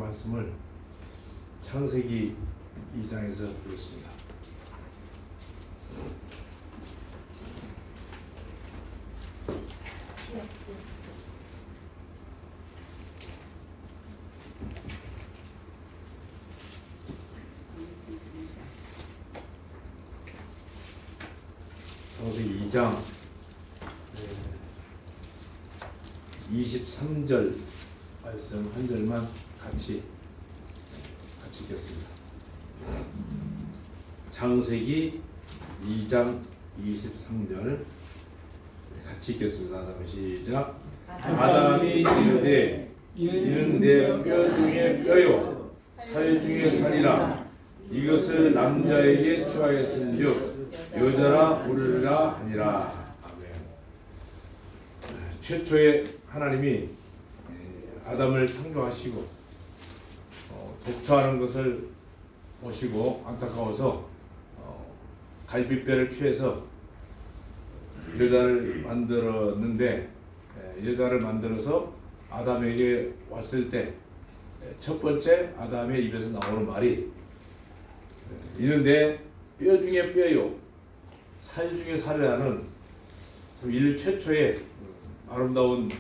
말씀을 창세기 2장에서 보겠습니다. 창세기 2장 23절 말씀 한 절만 같이 읽겠습니다. 창세기 2장 23절 같이 읽겠습니다. 시작. 아담이 이르되 이는 내 뼈 중에 뼈요 살 중에 살이라. 이것을 남자에게 취하였은즉 여자라 부르리라 하니라. 아멘. 최초에 하나님이 아담을 창조하시고 독처하는 것을 보시고 안타까워서 갈비뼈를 취해서 여자를 만들었는데, 여자를 만들어서 아담에게 왔을 때 첫 번째 아담의 입에서 나오는 말이 이는 내 뼈 중에 뼈요 살 중에 살이라는 인류 최초의 아름다운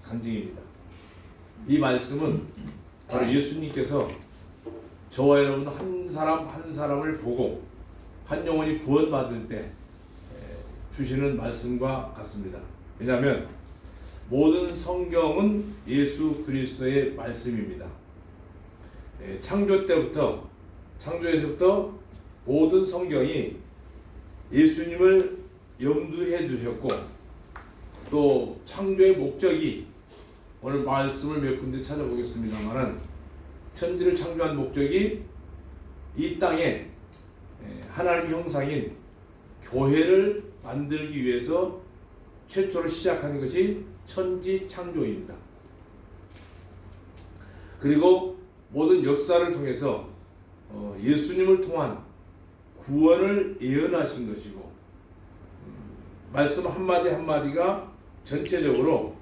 간증입니다. 이 말씀은 바로 예수님께서 저와 여러분 한 사람 한 사람을 보고 한 영혼이 구원받을 때 주시는 말씀과 같습니다. 왜냐하면 모든 성경은 예수 그리스도의 말씀입니다. 창조에서부터 모든 성경이 예수님을 염두해 두셨고, 또 창조의 목적이, 오늘 말씀을 몇 군데 찾아보겠습니다만은 천지를 창조한 목적이 이 땅에 하나님의 형상인 교회를 만들기 위해서 최초로 시작한 것이 천지 창조입니다. 그리고 모든 역사를 통해서 예수님을 통한 구원을 예언하신 것이고, 말씀 한마디 한마디가 전체적으로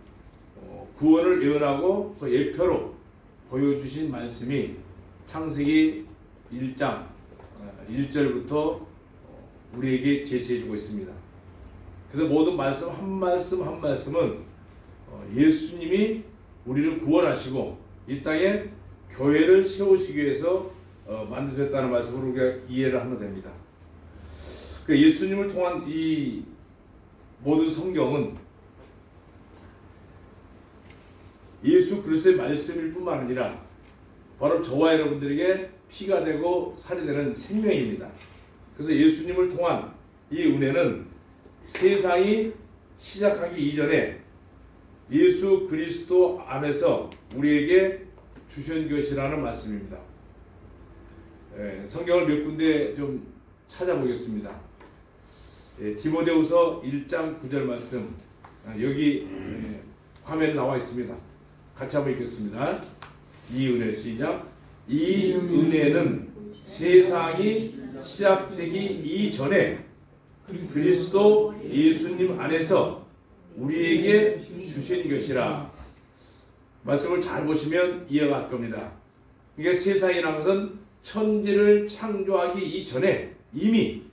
구원을 예언하고 그 예표로 보여주신 말씀이 창세기 1장 1절부터 우리에게 제시해주고 있습니다. 그래서 모든 말씀 한 말씀은 예수님이 우리를 구원하시고 이 땅에 교회를 세우시기 위해서 만드셨다는 말씀으로 우리가 이해를 하면 됩니다. 그 예수님을 통한 이 모든 성경은 예수 그리스도의 말씀일 뿐만 아니라 바로 저와 여러분들에게 피가 되고 살이 되는 생명입니다. 그래서 예수님을 통한 이 은혜는 세상이 시작하기 이전에 예수 그리스도 안에서 우리에게 주신 것이라는 말씀입니다. 성경을 몇 군데 좀 찾아보겠습니다. 디모데후서 1장 9절 말씀, 여기 화면에 나와 있습니다. 같이 한번 읽겠습니다. 이 은혜, 시작. 이 은혜는 세상이 시작되기 이전에 그리스도 예수님 안에서 우리에게 주신 것이라. 말씀을 잘 보시면 이해가 갈 겁니다. 그러니까 세상이라는 것은 천지를 창조하기 이전에 이미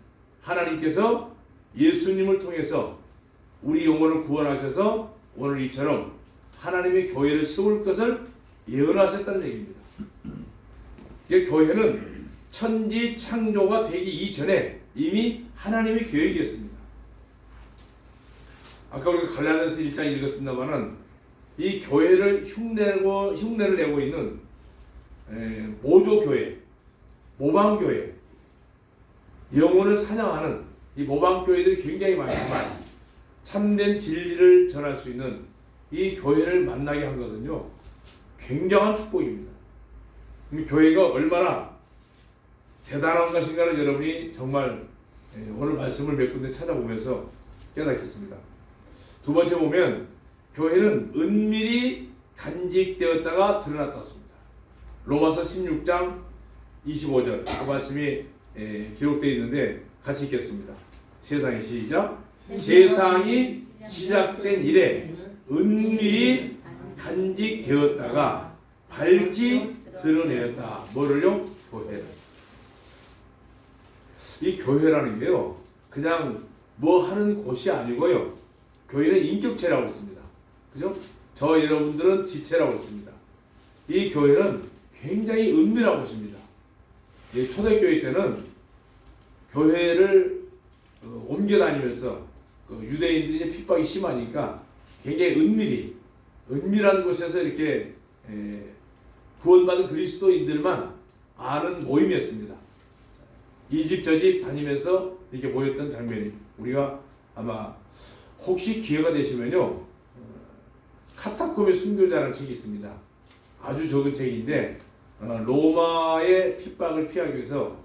하나님께서 예수님을 통해서 우리 영혼을 구원하셔서 오늘 이처럼 하나님의 교회를 세울 것을 예언하셨다는 얘기입니다. 교회는 천지 창조가 되기 이전에 이미 하나님의 계획이었습니다. 아까 우리가 갈라디아서 1장 읽었습니다만은 이 교회를 흉내를 내고 있는 모조교회, 모방교회, 영혼을 사냥하는 이 모방교회들이 굉장히 많지만 참된 진리를 전할 수 있는 이 교회를 만나게 한 것은요, 굉장한 축복입니다. 교회가 얼마나 대단한 것인가를 여러분이 정말 오늘 말씀을 몇 군데 찾아보면서 깨닫겠습니다. 두 번째 보면 교회는 은밀히 간직되었다가 드러났다 했습니다. 로마서 16장 25절 그 말씀이 기록되어 있는데 같이 읽겠습니다. 세상이 시작. 세상이 시작된 이래 은밀히 간직되었다가 밝히 드러내었다. 뭐를요? 교회를. 이 교회라는 게요, 그냥 뭐 하는 곳이 아니고요. 교회는 인격체라고 했습니다. 그죠? 저 여러분들은 지체라고 했습니다. 이 교회는 굉장히 은밀한 곳입니다. 초대교회 때는 교회를 옮겨 다니면서 유대인들이 핍박이 심하니까 굉장히 은밀한 곳에서 이렇게 구원받은 그리스도인들만 아는 모임이었습니다. 이 집 저 집 다니면서 이렇게 모였던 장면이, 우리가 아마 혹시 기회가 되시면요, 카타콤의 순교자라는 책이 있습니다. 아주 적은 책인데 로마의 핍박을 피하기 위해서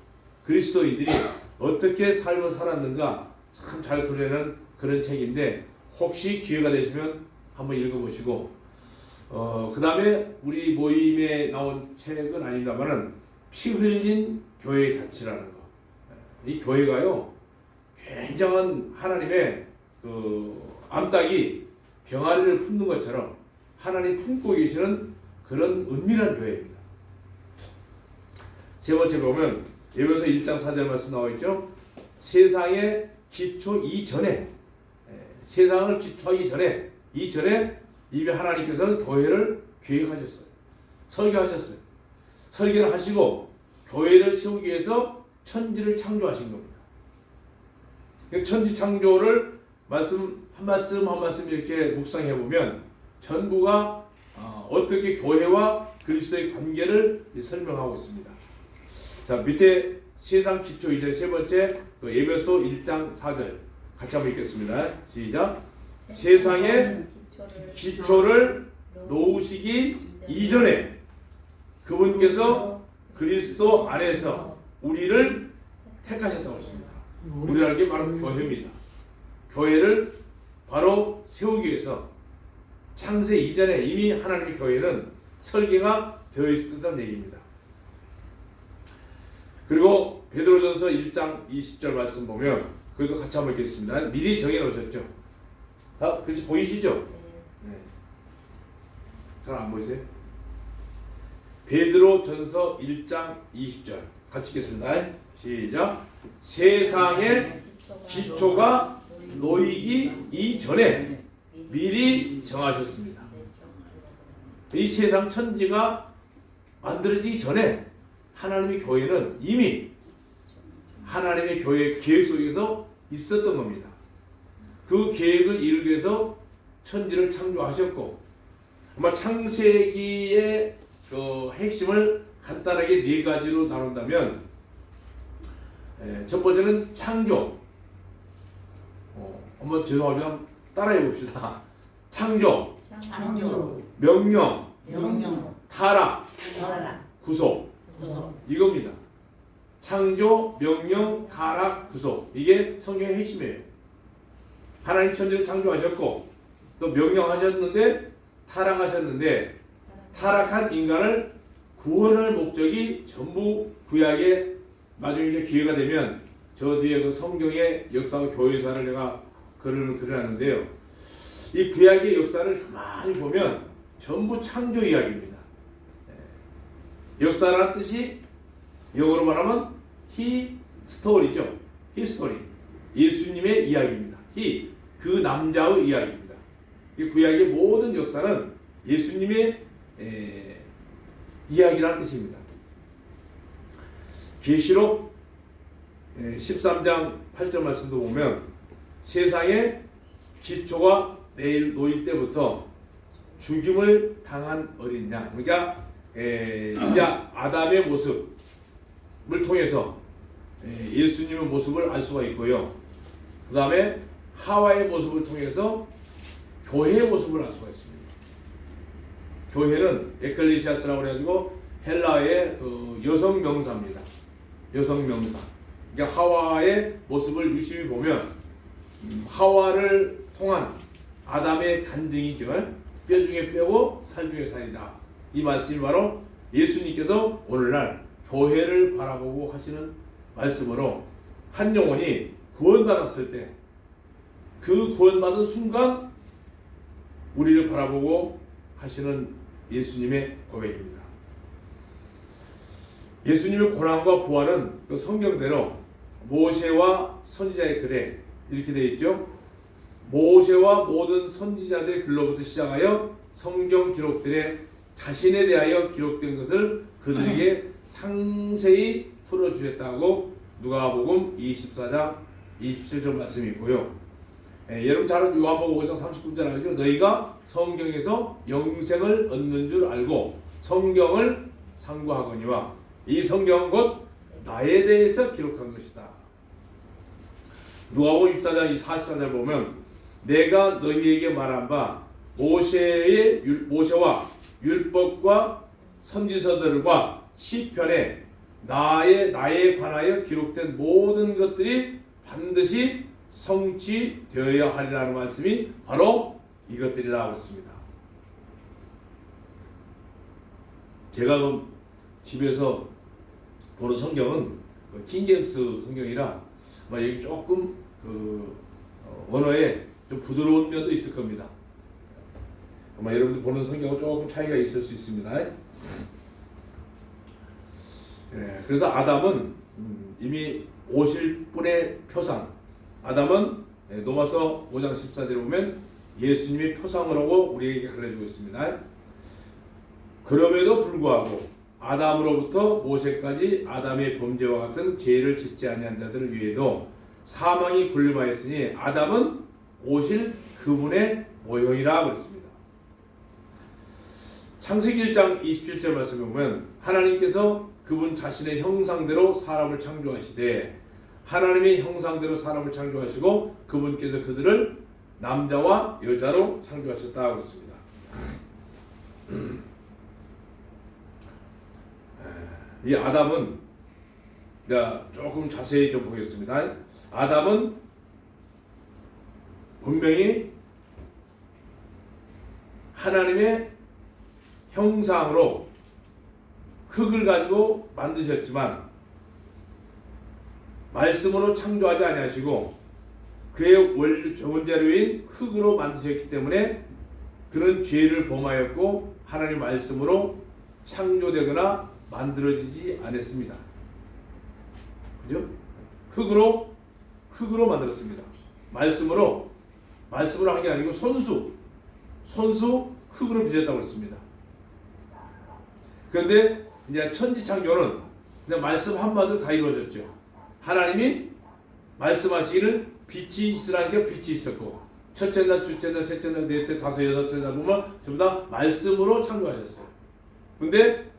그리스도인들이 어떻게 삶을 살았는가 참 잘 그려낸 그런 책인데, 혹시 기회가 되시면 한번 읽어보시고, 그 다음에 우리 모임에 나온 책은 아닙니다만은 피 흘린 교회의 자치라는 거. 이 교회가요, 굉장한 하나님의 암탉이 병아리를 품는 것처럼 하나님 품고 계시는 그런 은밀한 교회입니다. 세 번째 보면 에베소 1장 4절 말씀 나와 있죠. 세상의 기초 이전에, 세상을 기초하기 전에, 이전에 이미 하나님께서는 교회를 계획하셨어요. 설계하셨어요. 설계를 하시고 교회를 세우기 위해서 천지를 창조하신 겁니다. 천지 창조를 한 말씀 이렇게 묵상해 보면 전부가 어떻게 교회와 그리스도의 관계를 설명하고 있습니다. 자, 밑에 세상 기초 이제 세 번째 에베소 1장 4절 같이 한번 읽겠습니다. 시작. 세상의 기초를 놓으시기 이전에 그분께서 그리스도 안에서 우리를 택하셨다고 했습니다. 우리라는 게 바로 교회입니다. 교회를 바로 세우기 위해서 창세 이전에 이미 하나님의 교회는 설계가 되어 있었다는 얘기입니다. 그리고 베드로전서 1장 20절 말씀 보면 그것도 같이 한번 읽겠습니다. 미리 정해 놓으셨죠? 그렇지 보이시죠? 네. 잘 안 보이세요? 베드로전서 1장 20절 같이 읽겠습니다. 시작. 세상의 기초가 놓이기 이전에 미리 정하셨습니다. 이 세상 천지가 만들어지기 전에 하나님의 교회는 이미 하나님의 교회 계획 속에서 있었던 겁니다. 그 계획을 이루기 위해서 천지를 창조하셨고, 아마 창세기의 그 핵심을 간단하게 네 가지로 나눈다면, 첫 번째는 창조. 한번 죄송하지만 따라해 봅시다. 창조, 명령, 타락, 구속. 이겁니다. 창조, 명령, 타락, 구속. 이게 성경의 핵심이에요. 하나님 천지를 창조하셨고 또 명령하셨는데 타락하셨는데, 타락한 인간을 구원할 목적이 전부 구약에 나중에 이제 기회가 되면 저 뒤에 그 성경의 역사와 교회사를 제가 글을 그려놨는데요. 이 구약의 역사를 가만히 보면 전부 창조 이야기입니다. 역사라는 뜻이 영어로 말하면 히스토리죠. 히스토리. 예수님의 이야기입니다. 그 남자의 이야기입니다. 이 구약의 모든 역사는 예수님의 이야기라는 뜻입니다. 계시록 13장 8절 말씀도 보면 세상의 기초가 놓일 때부터 죽임을 당한 어린 양, 그러니까 이제 아담의 모습을 통해서 예수님의 모습을 알 수가 있고요. 그 다음에 하와의 모습을 통해서 교회의 모습을 알 수가 있습니다. 교회는 에클레시아스라고 해가지고 헬라의 여성 명사입니다. 여성 명사. 그러니까 하와의 모습을 유심히 보면 하와를 통한 아담의 간증이죠. 뼈 중에 뼈고 살 중에 살이다. 이 말씀이 바로 예수님께서 오늘날 교회를 바라보고 하시는 말씀으로, 한 영혼이 구원받았을 때 그 구원받은 순간 우리를 바라보고 하시는 예수님의 고백입니다. 예수님의 고난과 부활은 그 성경대로 모세와 선지자의 글에 이렇게 되어 있죠. 모세와 모든 선지자들의 글로부터 시작하여 성경 기록들에 자신에 대하여 기록된 것을 그들에게 상세히 풀어주셨다고 누가복음 24장 27절 말씀이 있고요. 여러분 잘 요한복음 5장 39절 알죠? 너희가 성경에서 영생을 얻는 줄 알고 성경을 상고하거니와 이 성경은 곧 나에 대해서 기록한 것이다. 누가복음 24장 44절 보면 내가 너희에게 말한 바 모세와 율법과 선지서들과 시편에 나에 관하여 기록된 모든 것들이 반드시 성취되어야 하리라는 말씀이 바로 이것들이라고 했습니다. 제가 집에서 보는 성경은 킹제임스 성경이라 여기 조금 언어에 좀 부드러운 면도 있을 겁니다. 아마 여러분들 보는 성경은 조금 차이가 있을 수 있습니다. 그래서 아담은 이미 오실 분의 표상, 아담은 로마서 5장 14절에 보면 예수님의 표상이라고 우리에게 가르쳐주고 있습니다. 그럼에도 불구하고 아담으로부터 모세까지 아담의 범죄와 같은 죄를 짓지 아니한 자들을 위해도 사망이 군림하였으니 아담은 오실 그분의 모형이라 그랬습니다. 창세기 1장 27절 말씀에 보면 하나님께서 그분 자신의 형상대로 사람을 창조하시되 하나님의 형상대로 사람을 창조하시고 그분께서 그들을 남자와 여자로 창조하셨다고 했습니다. 이 아담은 조금 자세히 좀 보겠습니다. 아담은 분명히 하나님의 형상으로 흙을 가지고 만드셨지만 말씀으로 창조하지 아니하시고 그의 원자료인 흙으로 만드셨기 때문에 그는 죄를 범하였고 하나님 말씀으로 창조되거나 만들어지지 않았습니다. 그죠? 흙으로 만들었습니다. 말씀으로 한 게 아니고 손수 흙으로 빚었다고 했습니다. 그런데 이제 천지 창조는 그냥 말씀 한마디로 다 이루어졌죠. 하나님이 말씀하시기를 빛이 있으라는 게 빛이 있었고 첫째 날, 둘째 날, 셋째 날, 넷째, 다섯, 여섯째 날 보면 전부 다 말씀으로 창조하셨어요. 근데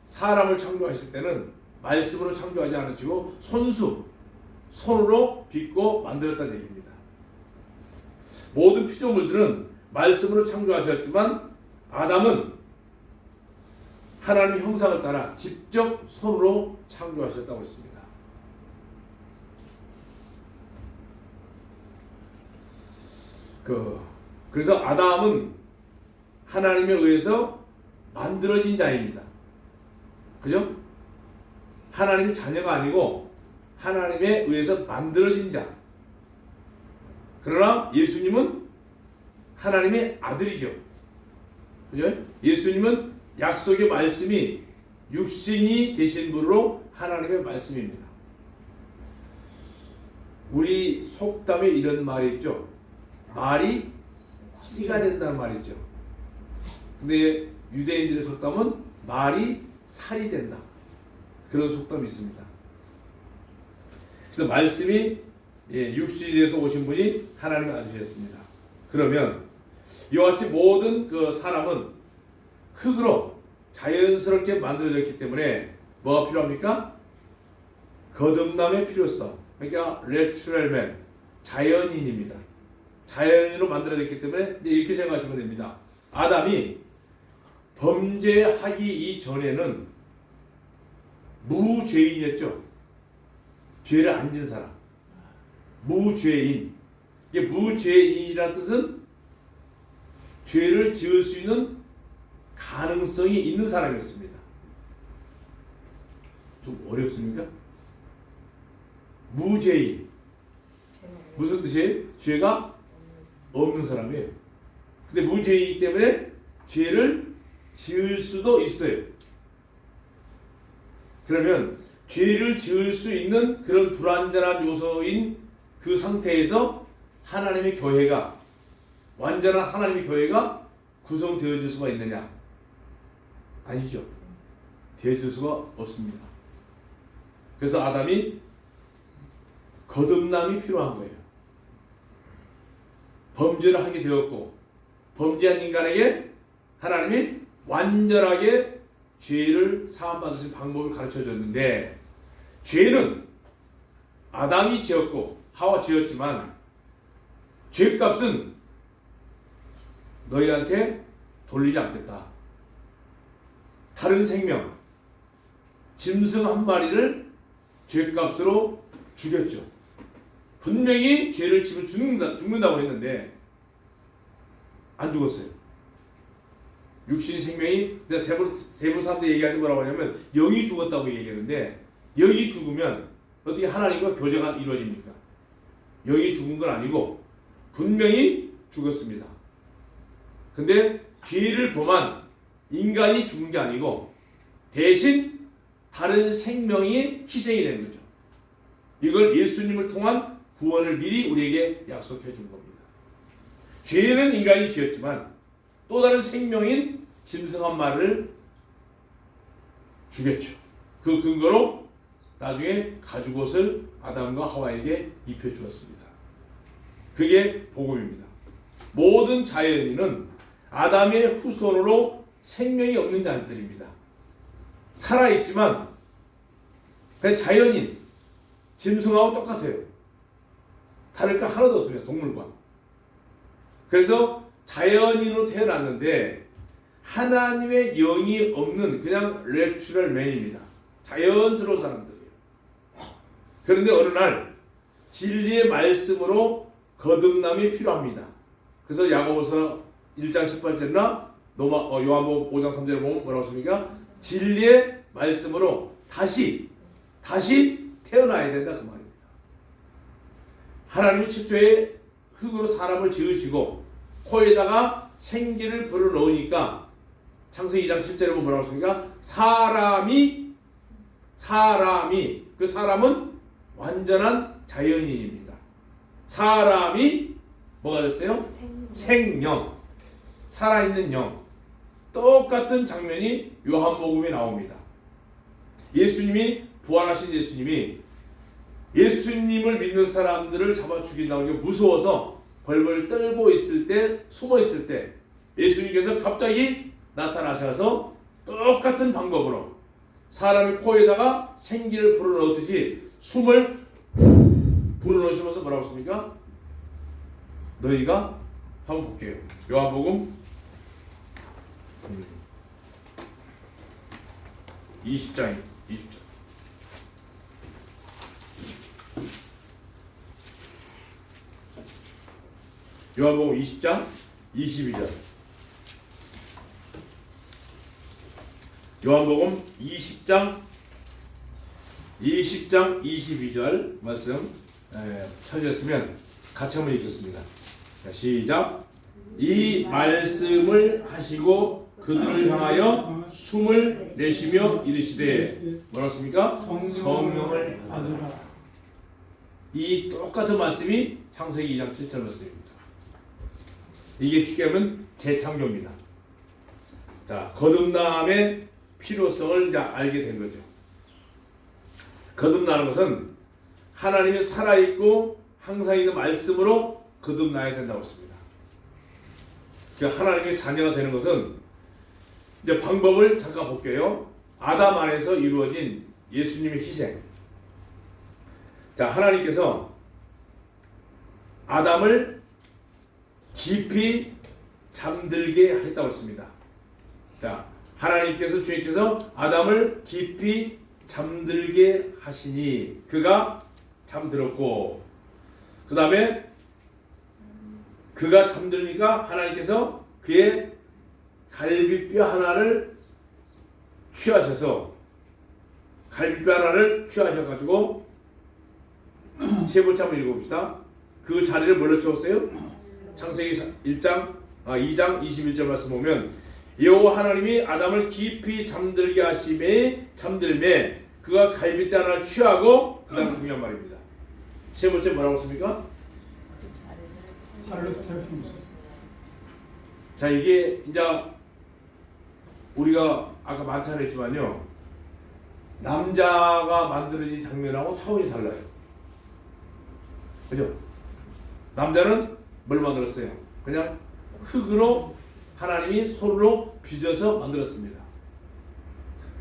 사람을 창조하실 때는 말씀으로 창조하지 않으시고 손으로 빚고 만들었다는 얘기입니다. 모든 피조물들은 말씀으로 창조하셨지만 아담은 하나님의 형상을 따라 직접 손으로 창조하셨다고 했습니다. 그래서 아담은 하나님에 의해서 만들어진 자입니다. 그죠? 하나님의 자녀가 아니고 하나님에 의해서 만들어진 자. 그러나 예수님은 하나님의 아들이죠. 그죠? 예수님은 약속의 말씀이 육신이 되신 분으로 하나님의 말씀입니다. 우리 속담에 이런 말이 있죠. 말이 씨가 된다는 말이 있죠. 근데 유대인들의 속담은 말이 살이 된다. 그런 속담이 있습니다. 그래서 말씀이 육신이 되어서 오신 분이 하나님의 아들이었습니다. 그러면 이와 같이 모든 그 사람은 흙으로 자연스럽게 만들어졌기 때문에 뭐가 필요합니까? 거듭남의 필요성. 그러니까 내추럴맨, 자연인입니다. 자연인으로 만들어졌기 때문에 이렇게 생각하시면 됩니다. 아담이 범죄하기 이전에는 무죄인이었죠. 죄를 안 진 사람. 무죄인. 이게 무죄인이라는 뜻은 죄를 지을 수 있는 가능성이 있는 사람이었습니다. 좀 어렵습니까? 무죄인. 무슨 뜻이에요? 죄가 없는 사람이에요. 근데 무죄이기 때문에 죄를 지을 수도 있어요. 그러면 죄를 지을 수 있는 그런 불완전한 요소인 그 상태에서 하나님의 교회가, 완전한 하나님의 교회가 구성되어질 수가 있느냐? 아니죠. 되어질 수가 없습니다. 그래서 아담이 거듭남이 필요한 거예요. 범죄를 하게 되었고, 범죄한 인간에게 하나님이 완전하게 죄를 사함받으신 방법을 가르쳐 줬는데, 죄는 아담이 지었고 하와 지었지만 죄값은 너희한테 돌리지 않겠다. 다른 생명, 짐승 한 마리를 죄값으로 죽였죠. 분명히 죄를 지면 죽는다고 했는데 안 죽었어요. 육신의 생명이, 세부 사람들이 얘기할 때 뭐라고 하냐면 영이 죽었다고 얘기하는데, 영이 죽으면 어떻게 하나님과 교제가 이루어집니까? 영이 죽은 건 아니고 분명히 죽었습니다. 근데 죄를 범한 인간이 죽은 게 아니고 대신 다른 생명이 희생이 되는 거죠. 이걸 예수님을 통한 구원을 미리 우리에게 약속해 준 겁니다. 죄는 인간이 지었지만 또 다른 생명인 짐승 한 마리를 죽였죠. 그 근거로 나중에 가죽옷을 아담과 하와에게 입혀 주었습니다. 그게 복음입니다. 모든 자연인은 아담의 후손으로 생명이 없는 자들입니다. 살아있지만 그냥 자연인, 짐승하고 똑같아요. 다를 거 하나도 없습니다. 동물과. 그래서 자연인으로 태어났는데 하나님의 영이 없는 그냥 내추럴 맨입니다. 자연스러운 사람들이에요. 그런데 어느 날 진리의 말씀으로 거듭남이 필요합니다. 그래서 야고보서 1장 18절이나 요한복음 5장 3절에 보면 뭐라고 했습니까? 진리의 말씀으로 다시 태어나야 된다 그 말입니다. 하나님이 최초에 흙으로 사람을 지으시고 코에다가 생기를 불어넣으니까 창세기 2장 7절에 보면 뭐라고 했습니까? 사람이 그 사람은 완전한 자연인입니다. 사람이 뭐가 됐어요? 생명, 살아있는 영. 똑같은 장면이 요한복음에 나옵니다. 예수님이, 부활하신 예수님을 믿는 사람들을 잡아 죽인다는 게 무서워서 벌벌 떨고 있을 때, 숨어 있을 때 예수님께서 갑자기 나타나셔서 똑같은 방법으로 사람의 코에다가 생기를 불어넣듯이 숨을 불어넣으시면서 뭐라고 했습니까? 너희가 한번 볼게요. 요한복음 20장. 요한복음 20장 22절. 요한복음 20장 22절 말씀 찾으셨으면 같이 한번 읽겠습니다. 자, 시작. 이 말씀을 하시고 그들을 향하여 숨을 내쉬며 이르시되 뭐라고 했습니까? 성령을 받으라. 이 똑같은 말씀이 창세기 2장 7절 말씀입니다. 이게 쉽게 하면 재창조입니다. 자, 거듭남의 필요성을 이제 알게 된 거죠. 거듭나는 것은 하나님이 살아있고 항상 있는 말씀으로 거듭나야 된다고 했습니다. 하나님의 자녀가 되는 것은 이제 방법을 잠깐 볼게요. 아담 안에서 이루어진 예수님의 희생. 자, 하나님께서 아담을 깊이 잠들게 했다고 했습니다. 자, 하나님께서, 주님께서 아담을 깊이 잠들게 하시니 그가 잠들었고, 그 다음에 그가 잠들니까 하나님께서 그의 갈비뼈 하나를 취하셔서 갈비뼈 하나를 취하셔가지고 세 번째 한번 읽어봅시다. 그 자리를 뭘로 채웠어요? 창세기 2장 21절 말씀 보면 여호와 하나님이 아담을 깊이 잠들게 하심에 잠들매 그가 갈빗대 하나를 취하고 그다음 중요한 말입니다. 세 번째 뭐라고 씁니까? 살로 태울 수 있어. 자, 이게 이제 우리가 아까 만찬을 했지만요, 남자가 만들어진 장면하고 차원이 달라요. 그죠? 남자는 뭘 만들었어요? 그냥 흙으로 하나님이 손으로 빚어서 만들었습니다.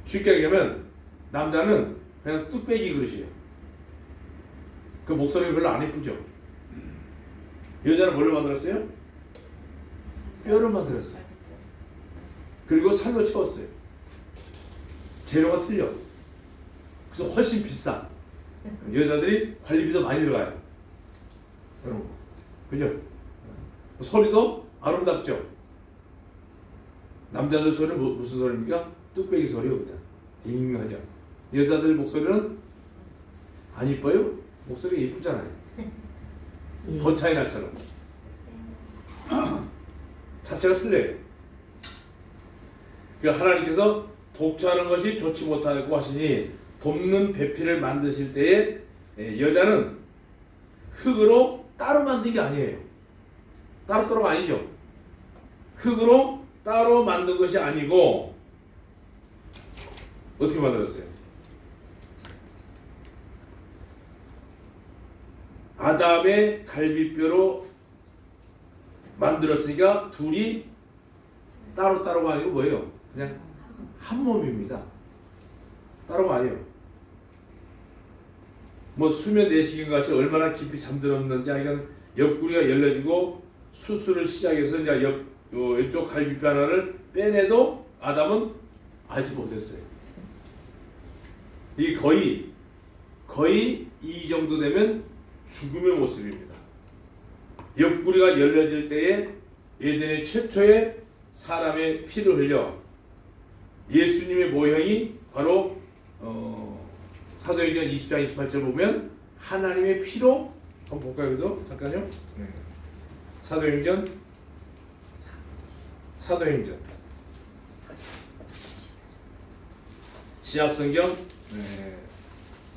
쉽게 얘기하면 남자는 그냥 뚝배기 그릇이에요. 그 목소리가 별로 안 예쁘죠? 여자는 뭘로 만들었어요? 뼈로 만들었어요. 그리고 살로 채웠어요. 재료가 틀려. 그래서 훨씬 비싸. 여자들이 관리비 더 많이 들어가요. 그런 거. 그죠? 소리도 아름답죠? 남자들 소리는 무슨 소리입니까? 뚝배기 소리요, 그냥. 딩하죠. 여자들 목소리는 안 이뻐요? 목소리가 이쁘잖아요. 번차이나처럼. 자체가 틀려요. 그 하나님께서 독초하는 것이 좋지 못하고 하시니 돕는 배필을 만드실 때에 여자는 흙으로 따로 만든 게 아니에요. 따로따로가 아니죠. 흙으로 따로 만든 것이 아니고 어떻게 만들었어요? 아담의 갈비뼈로 만들었으니까 둘이 따로따로가 아니고 뭐예요? 그냥 한 몸입니다. 따로가 아니에요. 뭐 수면 내시경 같이 얼마나 깊이 잠들었는지 하여간 옆구리가 열려지고 수술을 시작해서 이제 옆쪽 갈비뼈 하나를 빼내도 아담은 알지 못했어요. 이게 거의 이 정도 되면 죽음의 모습입니다. 옆구리가 열려질 때에 에덴의 최초의 사람의 피를 흘려 예수님의 모형이 바로 사도행전 20장 28절 보면 하나님의 피로 한번 볼까요? 그래도 잠깐요. 네. 사도행전 신약성경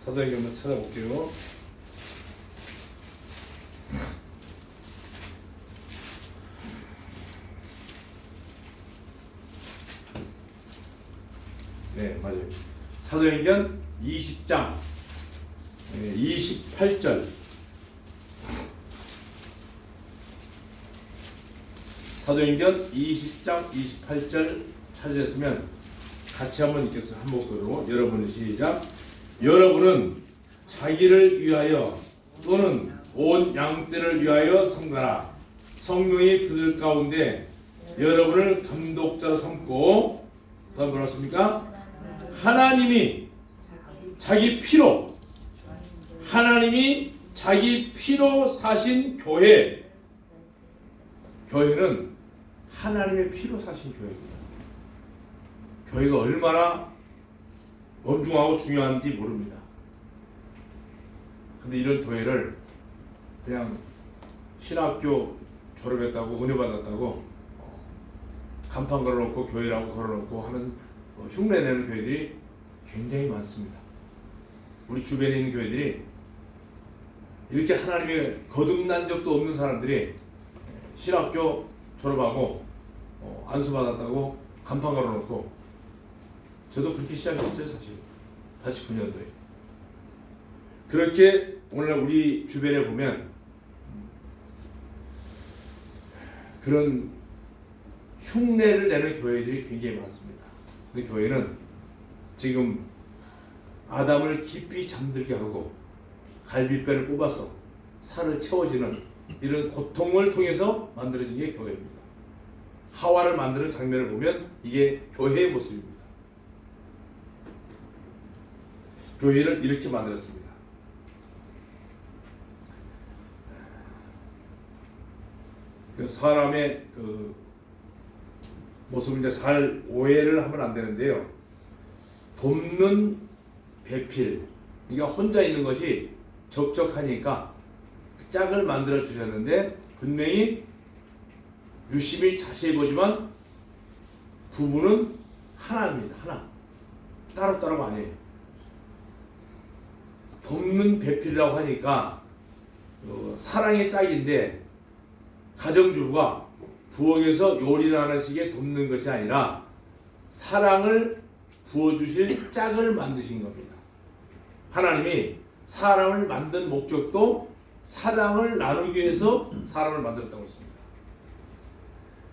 사도행전 한번 찾아볼게요. 네, 맞아요. 사도행전 20장 28절. 사도행전 20장 28절 찾으셨으면 같이 한번 읽겠습니다. 한 목소리로 여러분 시작. 여러분은 자기를 위하여 또는 온 양떼를 위하여 성가라. 성령이 그들 가운데 여러분을 감독자로 삼고 더 뭐라 했습니까? 하나님이 자기 피로 사신 교회. 교회는 하나님의 피로 사신 교회입니다. 교회가 얼마나 엄중하고 중요한지 모릅니다. 근데 이런 교회를 그냥 신학교 졸업했다고 은혜 받았다고 간판 걸어놓고 교회라고 걸어놓고 하는 흉내내는 교회들이 굉장히 많습니다. 우리 주변에 있는 교회들이 이렇게 하나님의 거듭난 적도 없는 사람들이 신학교 졸업하고 안수 받았다고 간판 걸어놓고, 저도 그렇게 시작했어요. 사실 89년도에 그렇게 오늘 우리 주변에 보면 그런 흉내를 내는 교회들이 굉장히 많습니다. 근데 교회는 지금 아담을 깊이 잠들게 하고 갈비뼈를 뽑아서 살을 채워지는 이런 고통을 통해서 만들어진 게 교회입니다. 하와를 만드는 장면을 보면 이게 교회의 모습입니다. 교회를 이렇게 만들었습니다. 그 사람의 그 모습을 이제 잘 오해를 하면 안 되는데요. 돕는 배필, 그러니까 혼자 있는 것이 적적하니까 짝을 만들어 주셨는데 분명히 유심히 자세히 보지만 부부는 하나입니다. 하나. 따로따로가 아니에요. 돕는 배필이라고 하니까 사랑의 짝인데 가정주부가 부엌에서 요리를 하는 식의 돕는 것이 아니라 사랑을 부어주실 짝을 만드신 겁니다. 하나님이 사람을 만든 목적도 사랑을 나누기 위해서 사람을 만들었다고 했습니다.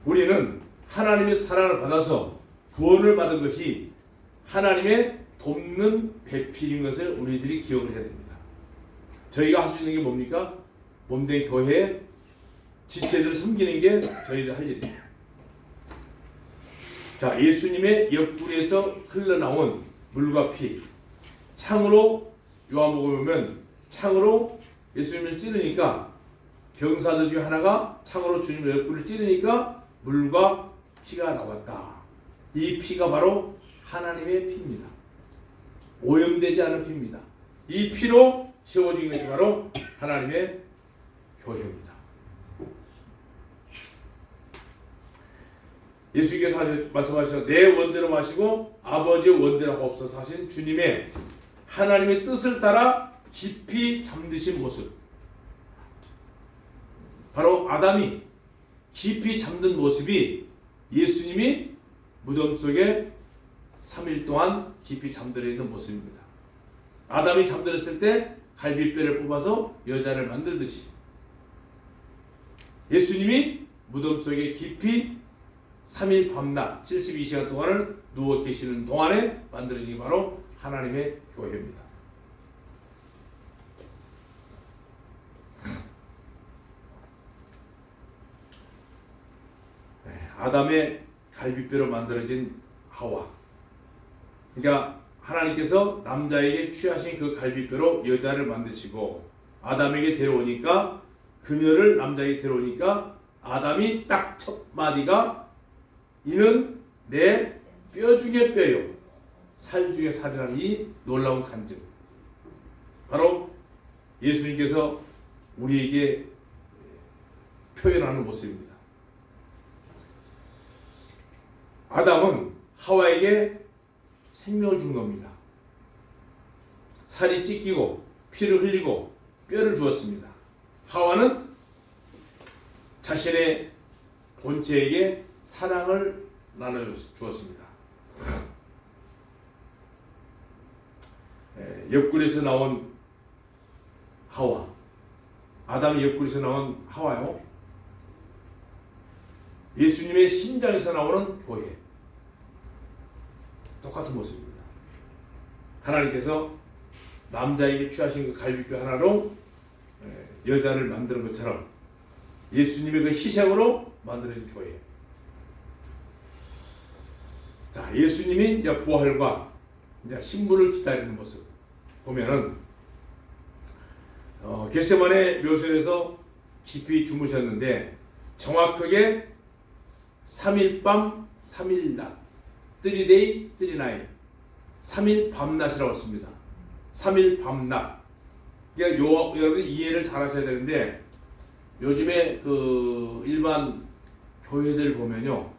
우리는 하나님의 사랑을 받아서 구원을 받은 것이 하나님의 돕는 배필인 것을 우리들이 기억을 해야 됩니다. 저희가 할 수 있는 게 뭡니까? 몸된 교회에 지체들을 섬기는 게 저희들 할 일입니다. 자, 예수님의 옆구리에서 흘러나온 물과 피, 창으로 요한복음에 보면 창으로 예수님을 찌르니까 병사들 중 하나가 창으로 주님의 옆구리를 찌르니까 물과 피가 나왔다. 이 피가 바로 하나님의 피입니다. 오염되지 않은 피입니다. 이 피로 세워진 것이 바로 하나님의 교회입니다. 예수께서 말씀하셨죠. 내 원대로 마시고 아버지의 원대로 하옵소서 하신 주님의 하나님의 뜻을 따라 깊이 잠드신 모습, 바로 아담이 깊이 잠든 모습이 예수님이 무덤 속에 3일 동안 깊이 잠들어 있는 모습입니다. 아담이 잠들었을 때 갈비뼈를 뽑아서 여자를 만들듯이 예수님이 무덤 속에 깊이 3일 밤낮 72시간 동안을 누워 계시는 동안에 만들어진 게 바로 하나님의 교회입니다. 아담의 갈비뼈로 만들어진 하와, 그러니까 하나님께서 남자에게 취하신 그 갈비뼈로 여자를 만드시고 아담에게 데려오니까 그녀를 남자에게 데려오니까 아담이 딱 첫 마디가 이는 내 뼈 중에 뼈요 살 중에 살이라는 이 놀라운 간증, 바로 예수님께서 우리에게 표현하는 모습입니다. 아담은 하와에게 생명을 준 겁니다. 살이 찢기고 피를 흘리고 뼈를 주었습니다. 하와는 자신의 본체에게 사랑을 나눠주었습니다. 옆구리에서 나온 하와, 아담의 옆구리에서 나온 하와요. 예수님의 심장에서 나오는 교회, 똑같은 모습입니다. 하나님께서 남자에게 취하신 그 갈비뼈 하나로 여자를 만드는 것처럼 예수님의 그 희생으로 만들어진 교회. 자, 예수님이 이제 부활과 이제 신부를 기다리는 모습 보면은 겟세마네 묘실에서 깊이 주무셨는데 정확하게 3일 밤 3일 낮 3day 3night 3일 밤낮이라고 했습니다. 3일 밤낮. 그러니까 여러분 이해를 잘 하셔야 되는데 요즘에 그 일반 교회들 보면요,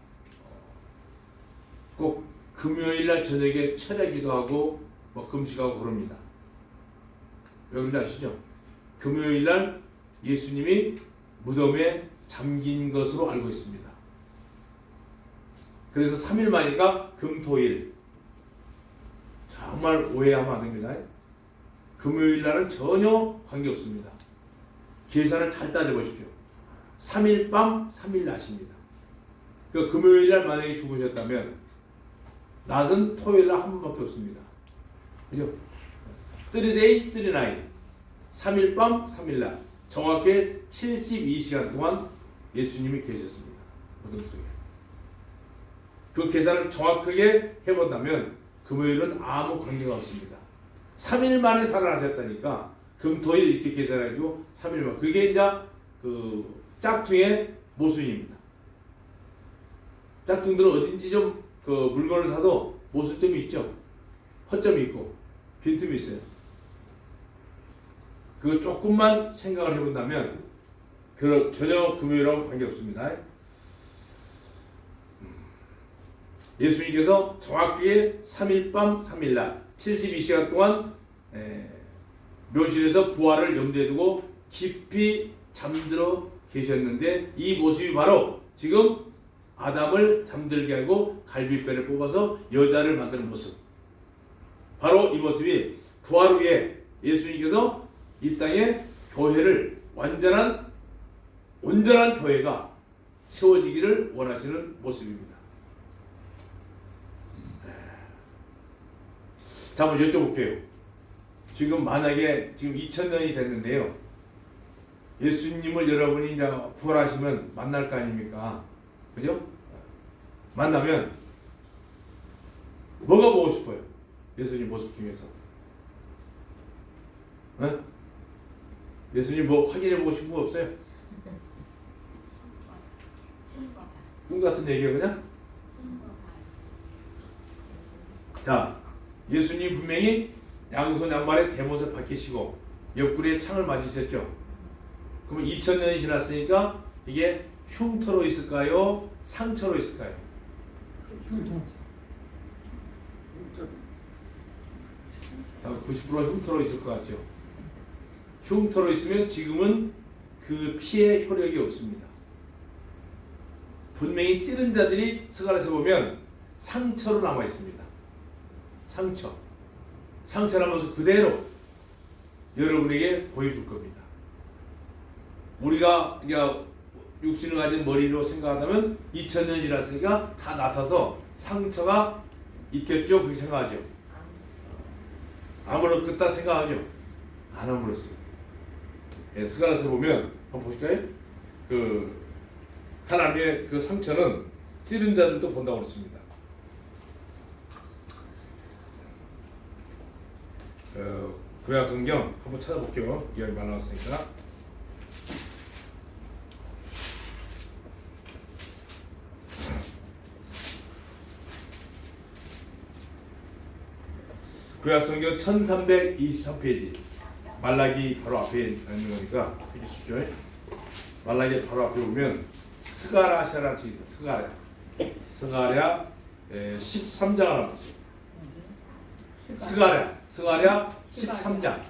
꼭 금요일날 저녁에 철야 기도하고 뭐 금식하고 그럽니다. 왜 그런지 아시죠? 금요일날 예수님이 무덤에 잠긴 것으로 알고 있습니다. 그래서 3일 만이니까 금토일. 정말 오해하면 안 됩니다. 금요일날은 전혀 관계없습니다. 계산을 잘 따져보십시오. 3일 밤 3일 낮입니다. 그러니까 금요일날 만약에 죽으셨다면 낮은 토요일날 한 번밖에 없습니다. 그죠? 3day 3night 3일 밤 3일 낮, 정확히 72시간 동안 예수님이 계셨습니다. 무덤 속에. 그 계산을 정확하게 해본다면 금요일은 아무 관계가 없습니다. 3일 만에 살아나셨다니까 금토일 이렇게 계산해가지고 3일 만. 그게 이제 그 짝퉁의 모순입니다. 짝퉁들은 어딘지 좀 그 물건을 사도 모순점이 있죠. 허점이 있고 빈틈이 있어요. 그거 조금만 생각을 해본다면 전혀 금요일하고 관계없습니다. 예수님께서 정확하게 3일 밤 3일 낮 72시간 동안 묘실에서 부활을 염두에 두고 깊이 잠들어 계셨는데 이 모습이 바로 지금 아담을 잠들게 하고 갈비뼈를 뽑아서 여자를 만드는 모습. 바로 이 모습이 부활 후에 예수님께서 이 땅에 교회를 온전한 교회가 세워지기를 원하시는 모습입니다. 자, 한번 여쭤볼게요. 지금 만약에 지금 2000년이 됐는데요. 예수님을 여러분이 이제 부활하시면 만날 거 아닙니까? 그죠? 만나면 뭐가 보고 싶어요? 예수님 모습 중에서. 네? 예수님 뭐 확인해 보고 싶은 거 없어요? 꿈 같은 얘기예요, 그냥? 자, 예수님 분명히 양손 양발에 대못을 박히시고 옆구리에 창을 맞으셨죠. 그러면 2000년이 지났으니까 이게 흉터로 있을까요? 상처로 있을까요? 흉터. 90%가 흉터로 있을 것 같죠. 흉터로 있으면 지금은 그 피의 효력이 없습니다. 분명히 찌른 자들이 스가랴서 보면 상처로 남아 있습니다. 상처라면서 그대로 여러분에게 보여줄 겁니다. 우리가 육신을 가진 머리로 생각한다면 2000년 지났으니까 다 나서서 상처가 있겠죠? 그렇게 생각하죠. 아무렇겠다 생각하죠. 안 아무렇습니다. 스가랴서 보면 한번 보실까요? 그 하나님의 그 상처는 찌른 자들도 본다고 그랬습니다. 구약 성경 한번 찾아볼게요. 기억이 많이 나왔으니까. 구약 성경 1323페이지. 말라기 바로 앞에 있는 거니까 해주십시오. 말라기 바로 앞에 보면 스가랴라는 책이 있어요. 스가랴 13장 하나 보세요. 스가랴 13장.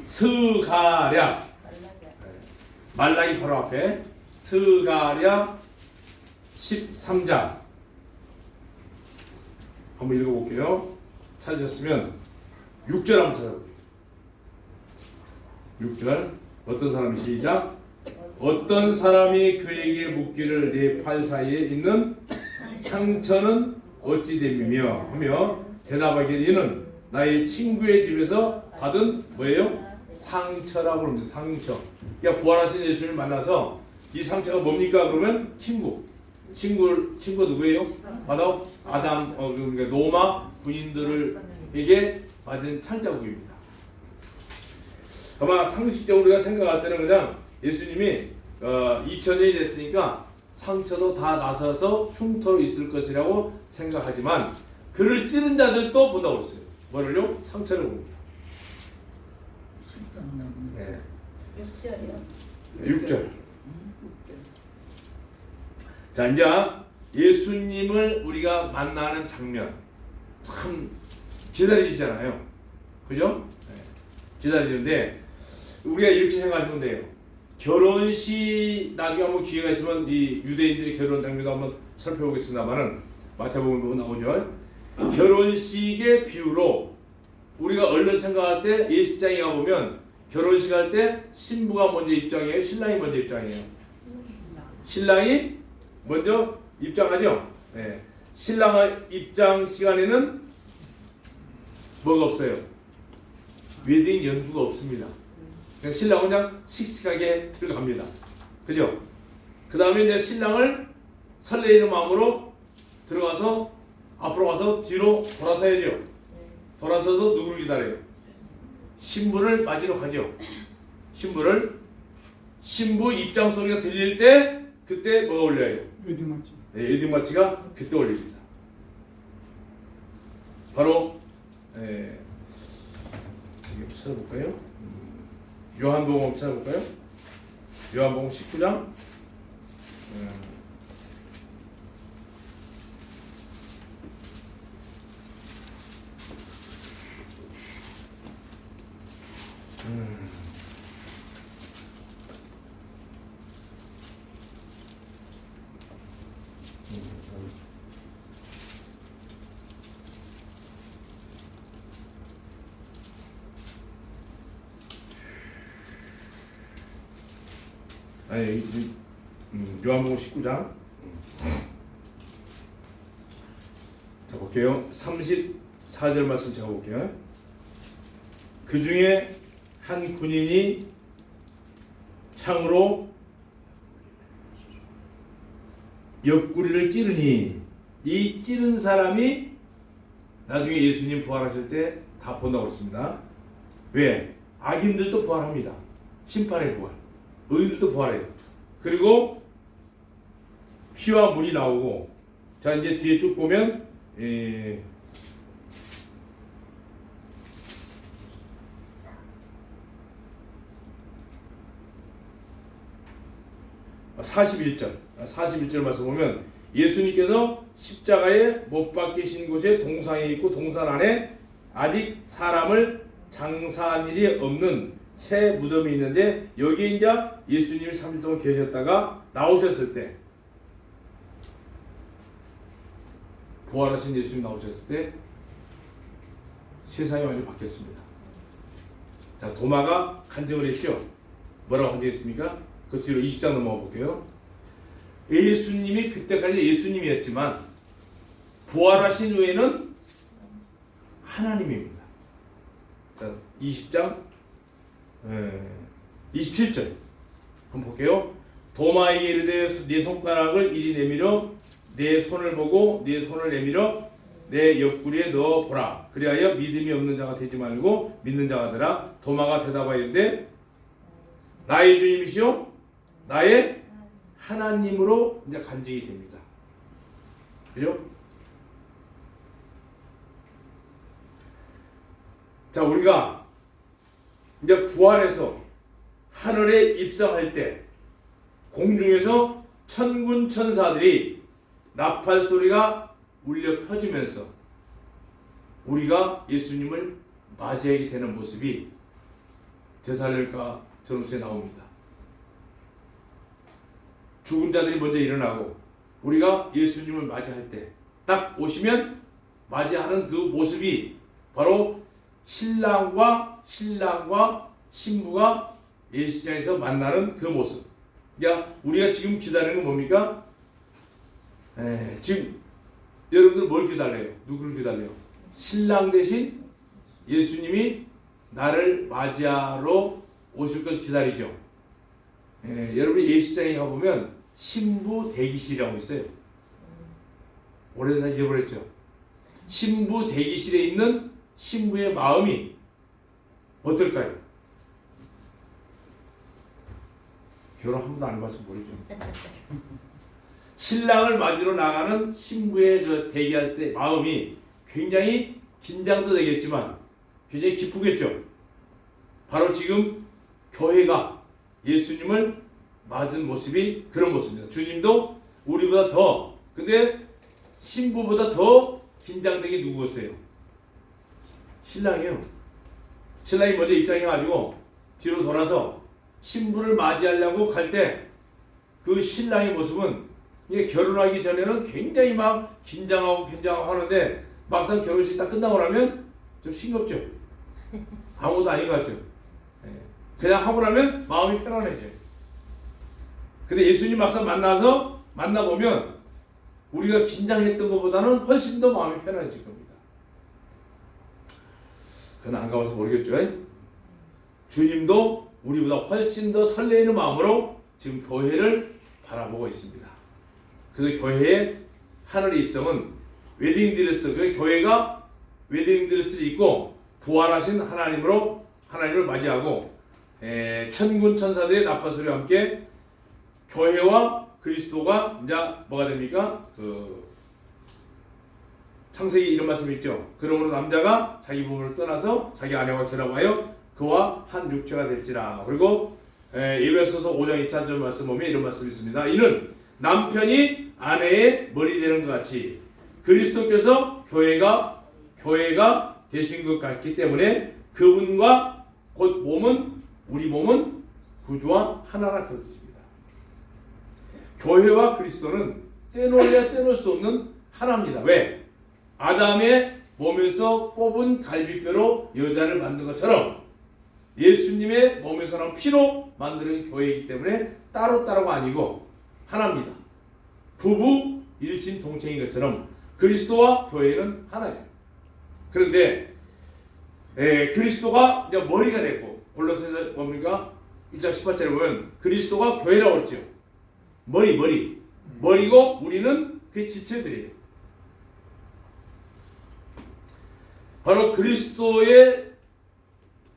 스가랴 말라기 바로 앞에 스가랴 13장 한번 읽어볼게요. 찾으셨으면 6절 한번 찾아볼게요. 6절 어떤 사람이 시작. 어떤 사람이 그에게 묻기를 내 팔 사이에 있는 상처는 어찌 됨이며 하며 대답하기를 이는 나의 친구의 집에서 받은 뭐예요? 상처라고 합니다. 상처. 그러니까 부활하신 예수님을 만나서 이 상처가 뭡니까? 그러면 친구 누구예요? 바로 아담 그러니까 로마 군인들에게 맞은 창자국입니다. 아마 상식적으로 우리가 생각할 때는 그냥 예수님이 2000년이 됐으니까 상처도 다 나서서 흉터로 있을 것이라고 생각하지만 그를 찌른 자들도 본다고 했어요. 뭐를요? 상처를 봅니다. 네. 6절. 자, 이제 예수님을 우리가 만나는 장면 참 기다리시잖아요. 그죠? 네. 기다리시는데 우리가 이렇게 생각하시면 돼요. 결혼식 나중에 한번 기회가 있으면 이 유대인들의 결혼 장면도 한번 살펴보겠습니다만은 마태복음 보면 나오죠. 결혼식의 비유로 우리가 얼른 생각할 때 예식장에 가보면 결혼식 할 때 신부가 먼저 입장이에요? 신랑이 먼저 입장이에요? 신랑이 먼저 입장하죠? 네. 신랑의 입장 시간에는 뭐가 없어요? 웨딩 연주가 없습니다. 그냥 신랑은 그냥 씩씩하게 들어갑니다. 그죠? 그 다음에 이제 신랑을 설레이는 마음으로 들어가서 앞으로 가서 뒤로 돌아서야죠. 돌아서서 누구를 기다려요? 신부를 맞으러 가죠. 신부 입장 소리가 들릴 때 그때 뭐가 울려요? 웨딩마치. 네, 웨딩마치가 그때 울립니다. 바로 찾아볼까요? 요한복음 찾아볼까요? 요한복음 19장 아니 요한복음 19장. 자 볼게요. 34절 말씀 제가 볼게요. 그 중에 한 군인이 창으로 옆구리를 찌르니 이 찌른 사람이 나중에 예수님 부활하실 때 다 본다고 했습니다. 왜? 악인들도 부활합니다. 심판의 부활. 의인들도 부활해요. 그리고 피와 물이 나오고, 자 이제 뒤에 쭉 보면 41절 말씀 보면 예수님께서 십자가에 못 박히신 곳에 동상이 있고 동산 안에 아직 사람을 장사한 일이 없는 새 무덤이 있는데 여기에 이제 예수님이 3일 동안 계셨다가 나오셨을 때, 부활하신 예수님 나오셨을 때 세상이 완전히 바뀌었습니다. 자, 도마가 간증을 했죠. 뭐라고 간증했습니까? 그 뒤로 20장 넘어가 볼게요. 예수님이 그때까지 예수님이었지만 부활하신 후에는 하나님입니다. 자, 20장 27절 한번 볼게요. 도마에게 이르되 네 손가락을 이리 내밀어 내 손을 보고 네 손을 내밀어 내 옆구리에 넣어 보라. 그리하여 믿음이 없는 자가 되지 말고 믿는 자가 되라. 도마가 대답하여 이르되 나의 주님이시요 나의 하나님으로 이제 간증이 됩니다. 그죠? 자, 우리가 이제 부활해서 하늘에 입성할 때 공중에서 천군 천사들이 나팔 소리가 울려 퍼지면서 우리가 예수님을 맞이하게 되는 모습이 데살로니가 전후서에 나옵니다. 죽은 자들이 먼저 일어나고 우리가 예수님을 맞이할 때 딱 오시면 맞이하는 그 모습이 바로 신랑과 신부가 예수장에서 만나는 그 모습. 그러니까 우리가 지금 기다리는 건 뭡니까? 지금 여러분들 뭘 기다려요? 누구를 기다려요? 신랑 대신 예수님이 나를 맞이하러 오실 것을 기다리죠. 여러분이 예식장에 가보면 신부 대기실이라고 있어요. 오래돼서 잊어버렸죠. 신부 대기실에 있는 신부의 마음이 어떨까요? 결혼 한 번도 안 해봐서 모르죠. 신랑을 맞으러 나가는 신부의 그 대기할 때 마음이 굉장히 긴장도 되겠지만 굉장히 기쁘겠죠. 바로 지금 교회가 예수님을 맞은 모습이 그런 모습입니다. 주님도 우리보다 더, 근데 신부보다 더 긴장된 게 누구였어요? 신랑이에요. 신랑이 먼저 입장해가지고 뒤로 돌아서 신부를 맞이하려고 갈 때 그 신랑의 모습은 이게 결혼하기 전에는 굉장히 막 긴장하고 하는데 막상 결혼식 딱 끝나고 나면 좀 싱겁죠. 아무것도 아닌 것 같죠. 그냥 하고 나면 마음이 편안해져요. 근데 예수님 막상 만나보면 우리가 긴장했던 것보다는 훨씬 더 마음이 편안해질 겁니다. 그건 안 가봐서 모르겠죠. 주님도 우리보다 훨씬 더 설레이는 마음으로 지금 교회를 바라보고 있습니다. 그래서 교회의 하늘의 입성은 웨딩드레스, 교회가 웨딩드레스를 입고 부활하신 하나님을 맞이하고 천군 천사들의 나팔 소리와 함께 교회와 그리스도가 이제 뭐가 됩니까? 창세기 이런 말씀이 있죠. 그러므로 남자가 자기 부모를 떠나서 자기 아내와 결합하여 그와 한 육체가 될지라. 그리고 에베소서 5장 24절 말씀 보면 이런 말씀이 있습니다. 이는 남편이 아내의 머리 되는 것 같이 그리스도께서 교회가 되신 것 같기 때문에 그분과 곧 우리 몸은 구주와 하나라 그런 뜻입니다. 교회와 그리스도는 떼놓으려 떼놓을 수 없는 하나입니다. 왜? 아담의 몸에서 뽑은 갈비뼈로 여자를 만든 것처럼 예수님의 몸에서 나온 피로 만드는 교회이기 때문에 따로따로가 아니고 하나입니다. 부부 일심동체인 것처럼 그리스도와 교회는 하나예요. 그런데 그리스도가 이제 머리가 됐고, 골로새서 뭡니까? 1장 18절에 보면 그리스도가 교회라고 그랬죠. 머리고 우리는 그 지체들이에요. 바로 그리스도의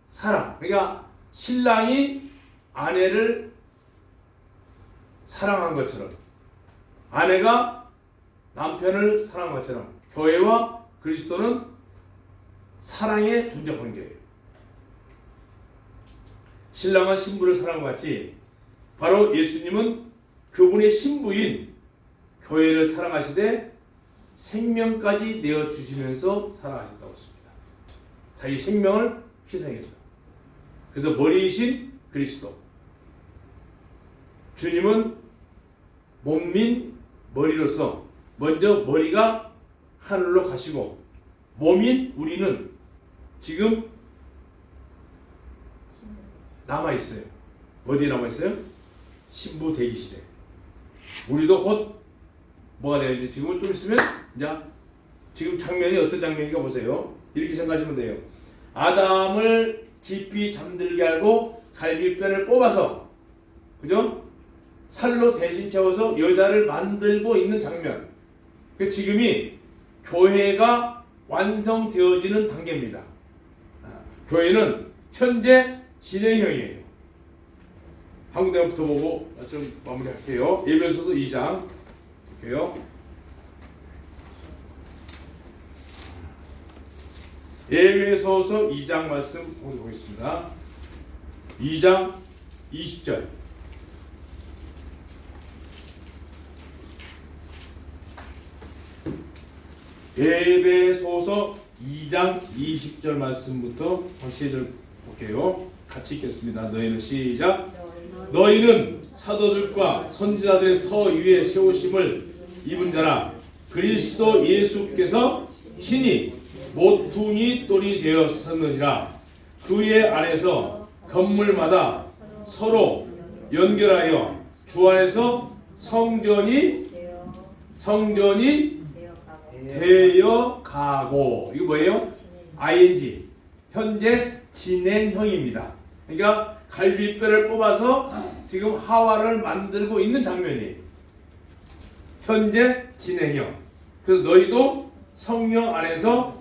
사랑, 그러니까 신랑이 아내를 사랑한 것처럼, 아내가 남편을 사랑한 것처럼 교회와 그리스도는 사랑의 존재 관계예요. 신랑은 신부를 사랑한 것 같이 바로 예수님은 그분의 신부인 교회를 사랑하시되 생명까지 내어주시면서 사랑하셨다고 했습니다. 자기 생명을 희생했어요. 그래서 머리이신 그리스도, 주님은 몸민 머리로서 먼저 머리가 하늘로 가시고, 몸인 우리는 지금 남아있어요. 어디에 남아있어요? 신부 대기실에. 우리도 곧 뭐가 돼야지. 지금은 좀 있으면 이제 지금 장면이 어떤 장면인가 보세요. 이렇게 생각하시면 돼요. 아담을 깊이 잠들게 하고 갈비뼈를 뽑아서, 그죠? 살로 대신 채워서 여자를 만들고 있는 장면. 그 지금이 교회가 완성되어지는 단계입니다. 교회는 현재 진행형이에요. 한 군데부터 보고 좀 마무리할게요. 에베소서 2장 볼게요. 에베소서 2장 말씀 보겠습니다. 2장 20절. 에베소서 2장 20절 말씀부터 3절 볼게요. 같이 읽겠습니다. 너희는 시작. 너희는 사도들과 선지자들의 터 위에 세우심을 입은 자라. 그리스도 예수께서 친히 모퉁이 돌이 되었었느니라. 그의 안에서 건물마다 서로 연결하여 주 안에서 성전이 되어 가고. 이거 뭐예요? ing, 현재 진행형입니다. 그러니까 갈비뼈를 뽑아서 지금 하와를 만들고 있는 장면이에요. 현재 진행형. 그래서 너희도 성령 안에서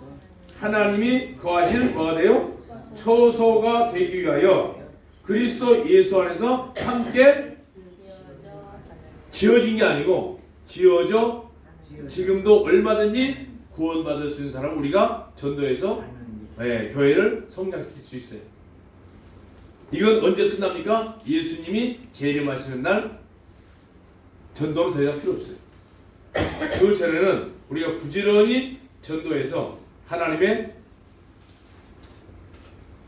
하나님이 거하실 뭐가 돼요? 처소가 되기 위하여 그리스도 예수 안에서 함께 지어진 게 아니고 지어져 지금도 얼마든지 구원받을 수 있는 사람 우리가 전도해서 교회를 성장시킬 수 있어요. 이건 언제 끝납니까? 예수님이 재림하시는 날. 전도는 더 이상 필요 없어요. 그 전에는 우리가 부지런히 전도해서 하나님의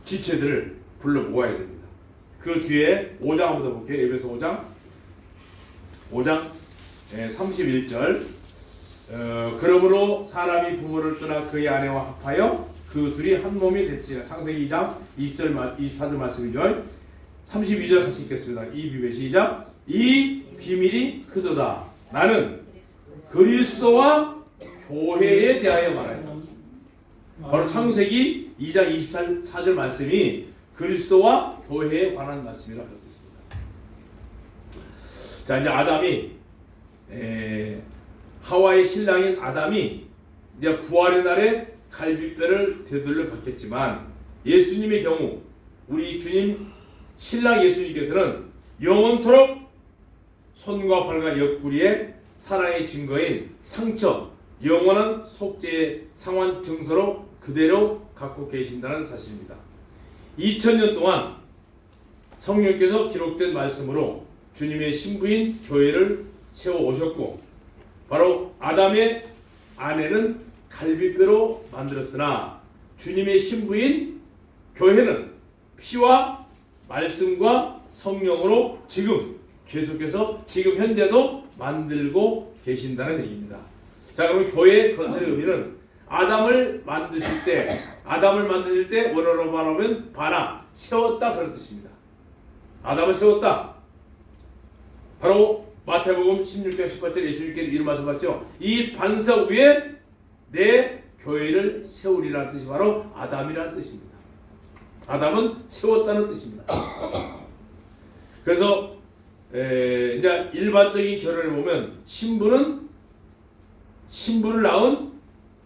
지체들을 불러 모아야 됩니다. 그 뒤에 5장 한번 더 볼게요. 에베소 5장 31절. 그러므로 사람이 부모를 떠나 그의 아내와 합하여 그 둘이 한 몸이 됐지라. 창세기 2장 20절 24절 말씀이죠. 32절 같이 읽겠습니다. 이 비밀 시작. 이 비밀이 크도다. 나는 그리스도와 교회에 대하여 말하였다. 바로 창세기 2장 24절 말씀이 그리스도와 교회에 관한 말씀이라 그랬습니다. 자, 이제 아담이 하와의 신랑인 아담이 이제 부활의 날에 갈비뼈를 되돌려 받겠지만, 예수님의 경우 우리 주님 신랑 예수님께서는 영원토록 손과 발과 옆구리에 사랑의 증거인 상처, 영원한 속죄의 상환 증서로 그대로 갖고 계신다는 사실입니다. 2000년 동안 성령께서 기록된 말씀으로 주님의 신부인 교회를 세워 오셨고, 바로 아담의 아내는 갈비뼈로 만들었으나 주님의 신부인 교회는 피와 말씀과 성령으로 지금 계속해서 지금 현재도 만들고 계신다는 얘기입니다. 자, 그럼 교회 건설의 의미는 아담을 만드실 때 아담을 만드실 때 원어로 말하면 바나 세웠다 그런 뜻입니다. 아담을 세웠다. 바로 마태복음 16장 18절 예수님께서 이런 말씀하셨죠. 이 반석 위에 내 교회를 세우리라는 뜻이 바로 아담이라는 뜻입니다. 아담은 세웠다는 뜻입니다. 그래서 이제 일반적인 결혼을 보면 신부를 낳은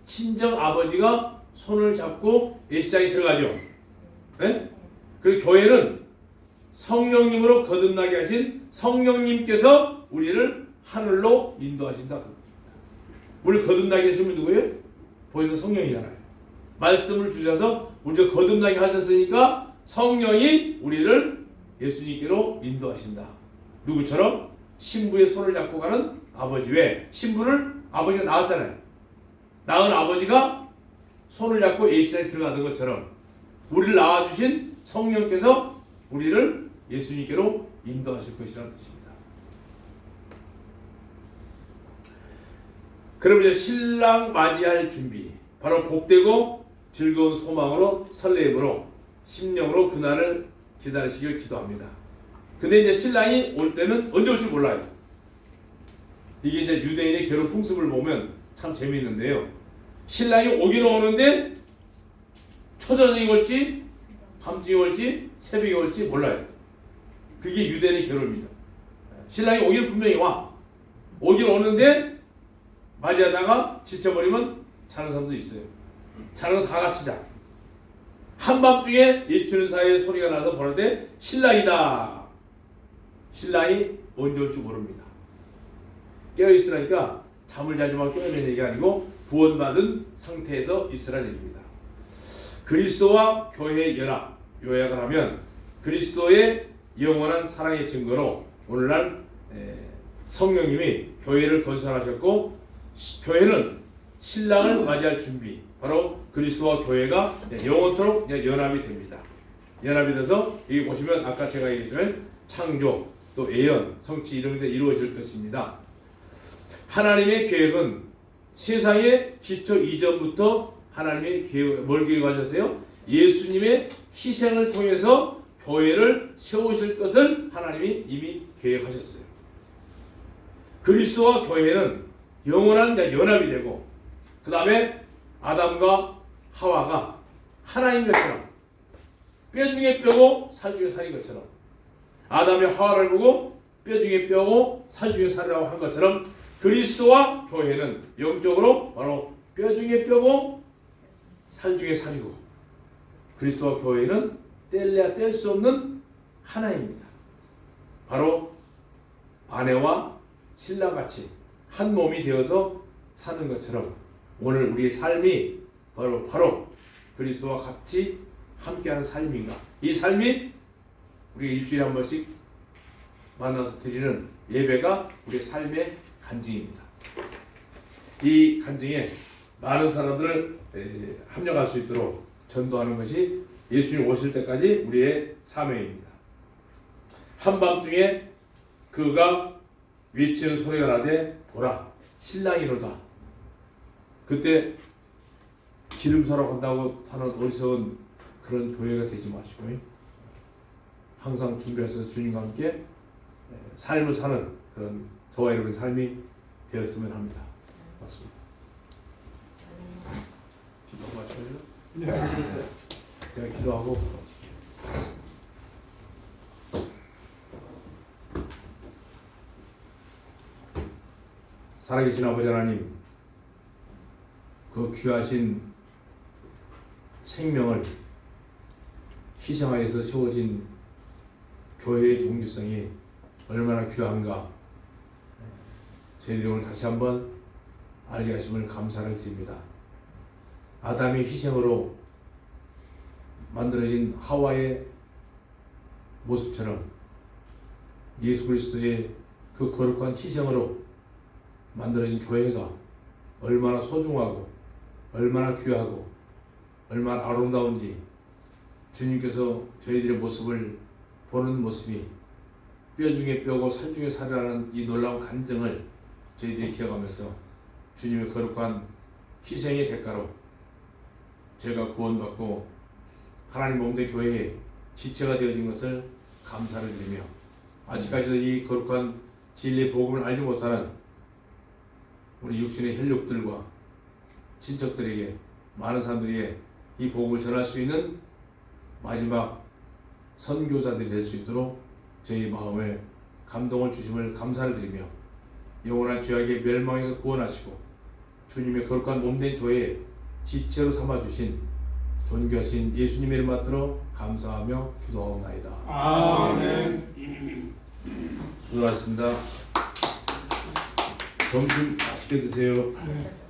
친정 아버지가 손을 잡고 예식장에 들어가죠. 네? 그리고 교회는 성령님으로 거듭나게 하신 성령님께서 우리를 하늘로 인도하신다. 우리 거듭나게 하신 분이 누구예요? 보혜사 성령이잖아요. 말씀을 주셔서 우리가 거듭나게 하셨으니까 성령이 우리를 예수님께로 인도하신다. 누구처럼? 신부의 손을 잡고 가는 아버지. 왜? 신부를 아버지가 낳았잖아요. 낳은 아버지가 손을 잡고 예식장에 들어가는 것처럼 우리를 낳아주신 성령께서 우리를 예수님께로 인도하실 것이라는 뜻입니다. 그럼 이제 신랑 맞이할 준비, 바로 복되고 즐거운 소망으로 설레임으로 심령으로 그날을 기다리시길 기도합니다. 근데 이제 신랑이 올 때는 언제 올지 몰라요. 이게 이제 유대인의 결혼 풍습을 보면 참 재미있는데요. 신랑이 오긴 오는데 초저녁이 올지 밤중에 올지 새벽에 올지 몰라요. 그게 유대인의 결혼입니다. 신랑이 오긴 분명히 와. 오긴 오는데 맞이하다가 지쳐버리면 자는 사람도 있어요. 자는 거 다 같이 자. 한밤중에 일치는 사이에 소리가 나서 보는데 신랑이다. 신랑이 언제 올지 모릅니다. 깨어있으라니까 잠을 자지 말고 깨어있는 얘기가 아니고 구원받은 상태에서 있으라는 얘기입니다. 그리스도와 교회의 연합, 요약을 하면 그리스도의 영원한 사랑의 증거로 오늘날 성령님이 교회를 건설하셨고 교회는 신랑을 맞이할 준비, 바로 그리스도와 교회가 영원토록 연합이 됩니다. 연합이 돼서 여기 보시면 아까 제가 얘기했지만 창조, 또 예언, 성취 이런 게 이루어질 것입니다. 하나님의 계획은 세상의 기초 이전부터 하나님의 계획, 뭘 계획하셨어요? 예수님의 희생을 통해서 교회를 세우실 것을 하나님이 이미 계획하셨어요. 그리스도와 교회는 영원한 연합이 되고 그 다음에 아담과 하와가 하나인 것처럼 뼈 중에 뼈고 살 중에 살인 것처럼 아담의 하와를 보고 뼈 중에 뼈고 살 중에 살이라고 한 것처럼 그리스도와 교회는 영적으로 바로 뼈 중에 뼈고 살 중에 살이고 그리스도와 교회는 뗄래야 뗄 수 없는 하나입니다. 바로 아내와 신랑같이 한 몸이 되어서 사는 것처럼 오늘 우리의 삶이 바로 그리스도와 같이 함께하는 삶인가. 이 삶이 우리가 일주일에 한 번씩 만나서 드리는 예배가 우리의 삶의 간증입니다. 이 간증에 많은 사람들을 합력할 수 있도록 전도하는 것이 예수님 오실 때까지 우리의 사명입니다. 한밤중에 그가 외치는 소리가 나되 보라 신랑이로다. 그때 기름 사러 간다고 사는 어리석은 그런 교회가 되지 마시고 항상 준비해서 주님과 함께 삶을 사는 그런 저와 여러분의 삶이 되었으면 합니다. 맞습니다. 기도 마쳐요. 네, 알겠어요. 제가 기도하고 살아계신 아버지 하나님, 그 귀하신 생명을 희생하여서 세워진 교회의 종기성이 얼마나 귀한가 저희들이 오늘 다시 한번 알게 하심을 감사를 드립니다. 아담의 희생으로 만들어진 하와의 모습처럼 예수 그리스도의 그 거룩한 희생으로 만들어진 교회가 얼마나 소중하고 얼마나 귀하고 얼마나 아름다운지 주님께서 저희들의 모습을 보는 모습이 뼈 중에 뼈고 살 중에 살이라는 이 놀라운 간증을 저희들이 기억하면서 주님의 거룩한 희생의 대가로 제가 구원받고 하나님 몸된 교회의 지체가 되어진 것을 감사를 드리며 아직까지도 이 거룩한 진리의 복음을 알지 못하는 우리 육신의 혈육들과 친척들에게 많은 사람들에게 이 복음을 전할 수 있는 마지막 선교사들이 될 수 있도록 저희 마음에 감동을 주심을 감사를 드리며 영원한 죄악의 멸망에서 구원하시고 주님의 거룩한 몸된 교회의 지체로 삼아주신 존귀하신 예수님의 이름 받들어 감사하며 기도하옵나이다. 아멘. 수고하셨습니다. 점심 맛있게 드세요. 네.